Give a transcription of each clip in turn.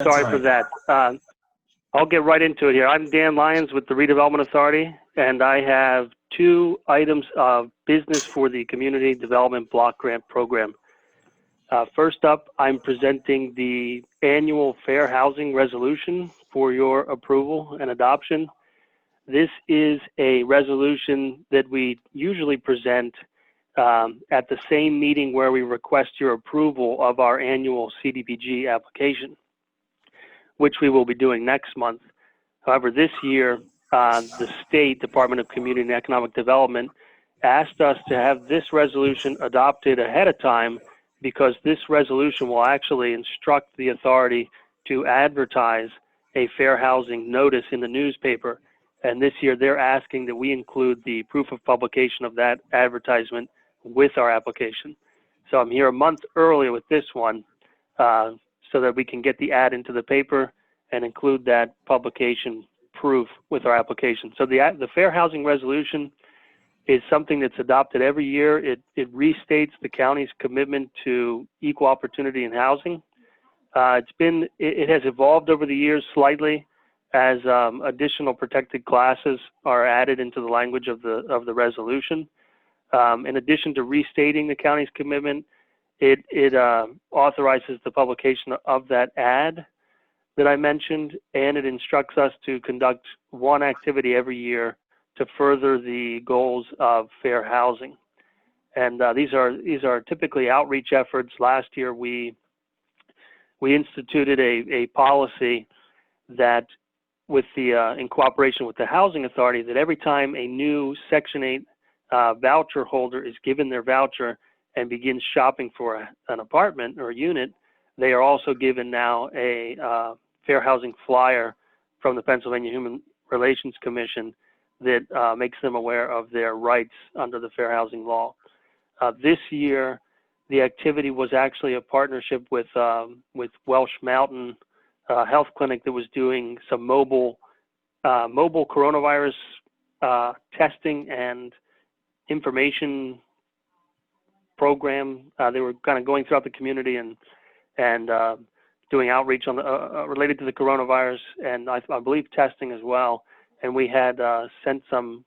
Sorry for that. I'll get right into it here. I'm Dan Lyons with the Redevelopment Authority, and I have two items of business for the Community Development Block Grant Program. First up, I'm presenting the annual Fair Housing Resolution for your approval and adoption. This is a resolution that we usually present at the same meeting where we request your approval of our annual CDBG application, which we will be doing next month. However, this year, the State Department of Community and Economic Development asked us to have this resolution adopted ahead of time because this resolution will actually instruct the authority to advertise a fair housing notice in the newspaper. And this year, they're asking that we include the proof of publication of that advertisement with our application. So I'm here a month earlier with this one so that we can get the ad into the paper and include that publication proof with our application. So the Fair Housing Resolution is something that's adopted every year. It restates the county's commitment to equal opportunity in housing. It has evolved over the years slightly as additional protected classes are added into the language of the resolution. In addition to restating the county's commitment, it authorizes the publication of that ad that I mentioned, and it instructs us to conduct one activity every year to further the goals of fair housing. And these are typically outreach efforts. Last year, we instituted a policy that, in cooperation with the Housing Authority, that every time a new Section 8 voucher holder is given their voucher and begins shopping for an apartment or a unit, they are also given now a fair housing flyer from the Pennsylvania Human Relations Commission that makes them aware of their rights under the fair housing law. This year, the activity was actually a partnership with Welsh Mountain Health Clinic that was doing some mobile coronavirus testing and information program. They were kind of going throughout the community and doing outreach on related to the coronavirus, and I believe testing as well. And we had sent some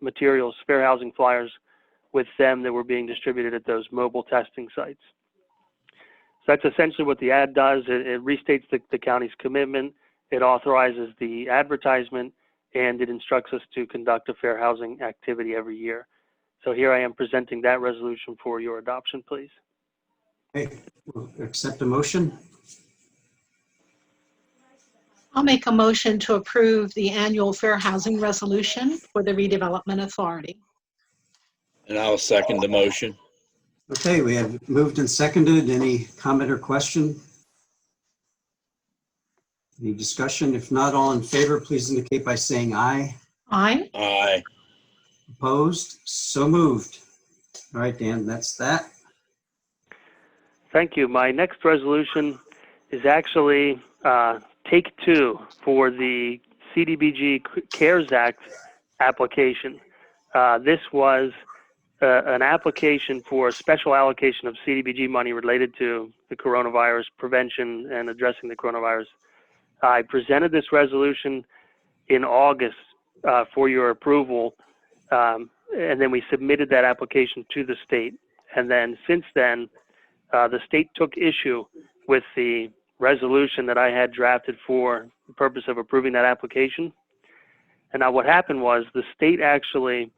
materials, fair housing flyers, with them that were being distributed at those mobile testing sites. So that's essentially what the ad does. It restates the county's commitment, it authorizes the advertisement, and it instructs us to conduct a fair housing activity every year. So here I am presenting that resolution for your adoption, please. Okay, we'll accept a motion. I'll make a motion to approve the annual Fair Housing Resolution for the Redevelopment Authority. And I'll second the motion. Okay, we have moved and seconded. Any comment or question? Any discussion? If not, all in favor, please indicate by saying aye. Aye. Aye. Opposed? So moved. All right, Dan, that's that. Thank you. My next resolution is actually take two for the CDBG CARES Act application. This was an application for a special allocation of CDBG money related to the coronavirus prevention and addressing the coronavirus. I presented this resolution in August for your approval, and then we submitted that application to the state. And then since then, the state took issue with the resolution that I had drafted for the purpose of approving that application. And now what happened was the state actually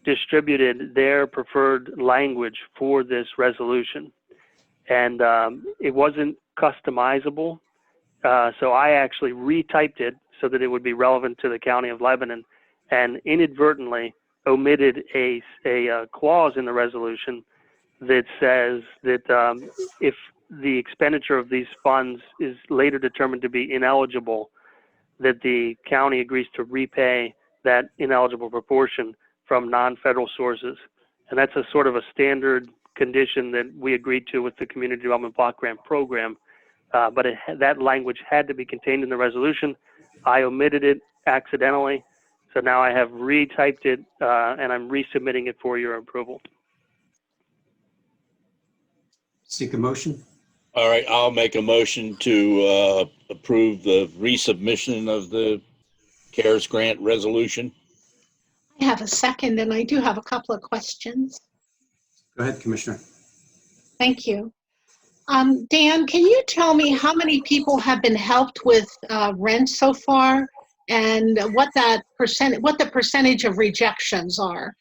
distributed their preferred language for this resolution. And it wasn't customizable. So I actually retyped it so that it would be relevant to the County of Lebanon, and inadvertently omitted a clause in the resolution that says that if the expenditure of these funds is later determined to be ineligible, that the county agrees to repay that ineligible proportion from non-federal sources. And that's a sort of a standard condition that we agreed to with the Community Development Block Grant Program. But that language had to be contained in the resolution. I omitted it accidentally, so now I have retyped it and I'm resubmitting it for your approval. Seek a motion. All right, I'll make a motion to approve the resubmission of the CARES grant resolution. I have a second, and I do have a couple of questions. Go ahead, Commissioner. Thank you. Dan, can you tell me how many people have been helped with rent so far, and what the percentage of rejections are?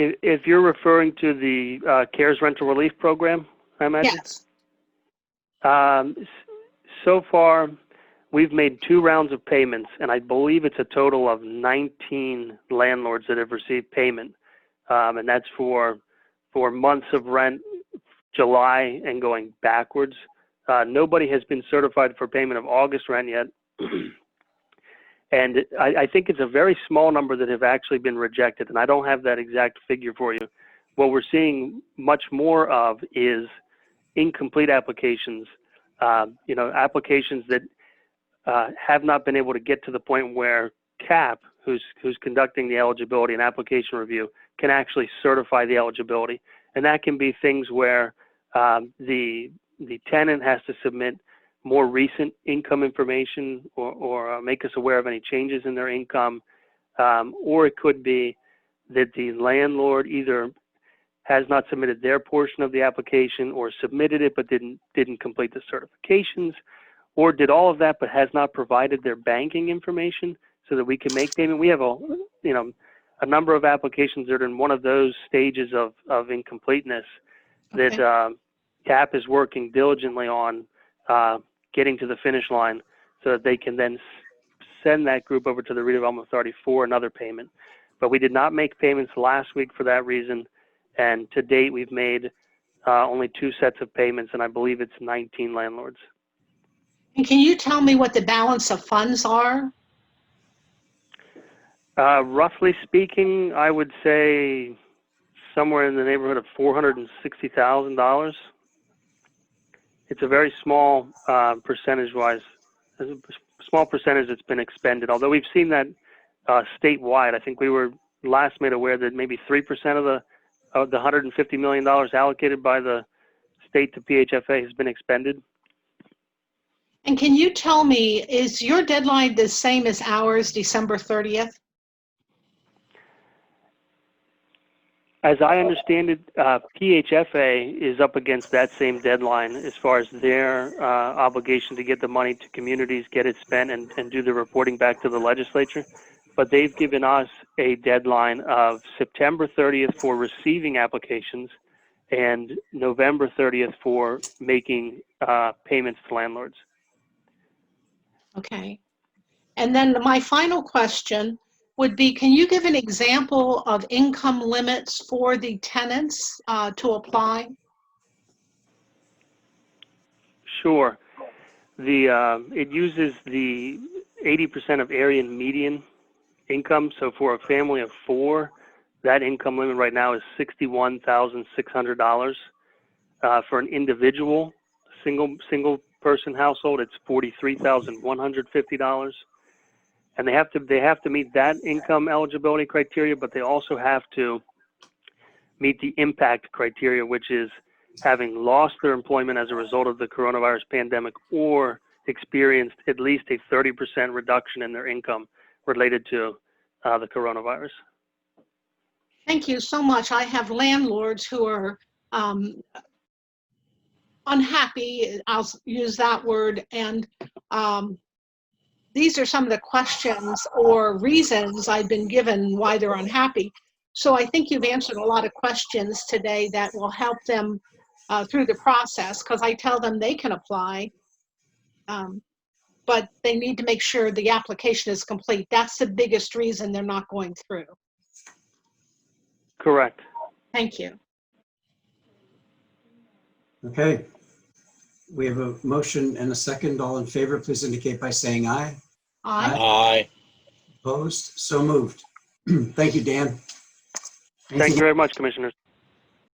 If you're referring to the CARES rental relief program, I imagine? Yes. So far, we've made 2 rounds of payments, and I believe it's a total of 19 landlords that have received payment. And that's for months of rent, July and going backwards. Nobody has been certified for payment of August rent yet. And I think it's a very small number that have actually been rejected, and I don't have that exact figure for you. What we're seeing much more of is incomplete applications, applications that have not been able to get to the point where CAP, who's conducting the eligibility and application review, can actually certify the eligibility. And that can be things where the tenant has to submit more recent income information or make us aware of any changes in their income, or it could be that the landlord either has not submitted their portion of the application or submitted it but didn't complete the certifications, or did all of that but has not provided their banking information so that we can make payment. We have a number of applications that are in one of those stages of incompleteness that CAP is working diligently on getting to the finish line so that they can then send that group over to the redevelopment authority for another payment. But we did not make payments last week for that reason, and to date we've made only 2 sets of payments, and I believe it's 19 landlords. And can you tell me what the balance of funds are? Roughly speaking, I would say somewhere in the neighborhood of $460,000. It's a very small percentage-wise, a small percentage that's been expended. Although we've seen that statewide, I think we were last made aware that maybe 3% of the $150 million allocated by the state to PHFA has been expended. And can you tell me, is your deadline the same as ours, December 30th? As I understand it, PHFA is up against that same deadline as far as their obligation to get the money to communities, get it spent, and do the reporting back to the legislature. But they've given us a deadline of September 30th for receiving applications and November 30th for making payments to landlords. Okay. And then my final question would be, can you give an example of income limits for the tenants to apply? Sure. It uses the 80% of area and median income. So for a family of 4, that income limit right now is $61,600. For an individual single person household, it's $43,150. And they have to meet that income eligibility criteria, but they also have to meet the impact criteria, which is having lost their employment as a result of the coronavirus pandemic or experienced at least a 30% reduction in their income related to the coronavirus. Thank you so much. I have landlords who are unhappy, I'll use that word, and these are some of the questions or reasons I've been given why they're unhappy. So I think you've answered a lot of questions today that will help them through the process, because I tell them they can apply, but they need to make sure the application is complete. That's the biggest reason they're not going through. Correct. Thank you. Okay. We have a motion and a second. All in favor, please indicate by saying aye. Aye. Aye. Opposed? So moved. Thank you, Dan. Thank you very much, Commissioners.